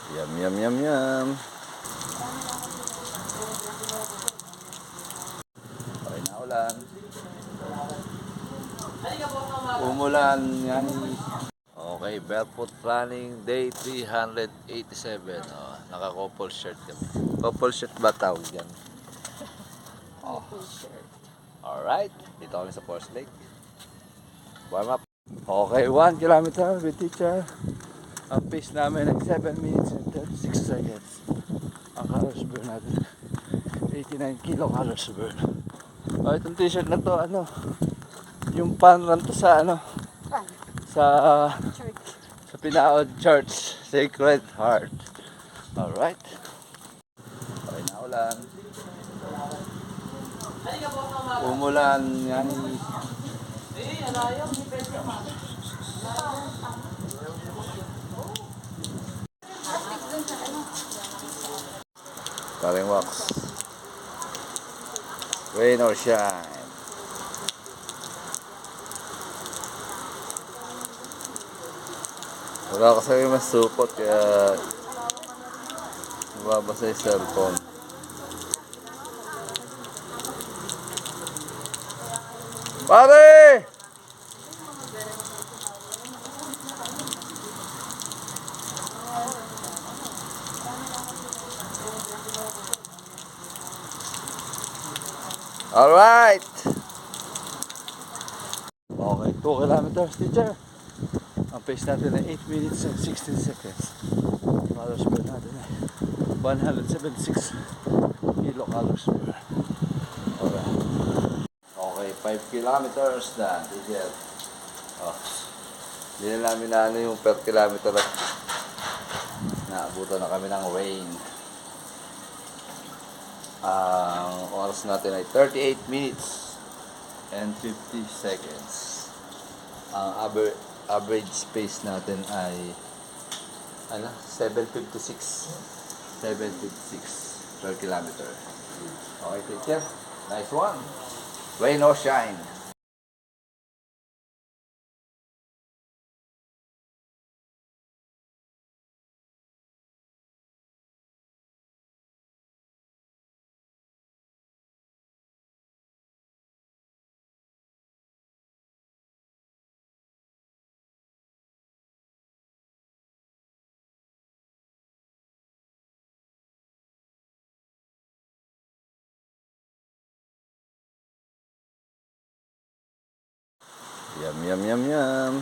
Yum, yum, yum, yum. Okay na ulan. Umulan yan. Okay, barefoot running day 387. Oh, naka-couple shirt kami. Couple shirt ba tawag yan? Oh. Alright, dito kami sa Forest Lake. Warm up. Okay, 1 kilometer with teacher. Ang pace namin ay 7 minutes and 36 seconds. Ang calories burn natin 89 kilocalories burn. Oh, itong t-shirt na to, ano, yung panran to sa ano, sa Church. sa Pinaod Church, Sacred Heart. Alright. Okay na ulan. Umulan yan. Paring wax. Rain or shine. Wala kasi mas supot kaya nababasa yung cellphone. Pare! Alright! Okay, 2 kilometers, teacher. Ang pace natin ay 8 minutes and 16 seconds. Calories per natin ay 176 kilocalories per. Alright. Okay, 5 kilometers na, teacher. Oh. Hindi na namin na ano yung per kilometer at naabutan na kami ng rain. Ang oras natin ay 38 minutes and 50 seconds. Ang average pace natin ay 7:56 per kilometer. Okay, teacher. Nice one. Rain or shine. Yum, yum, yum, yum.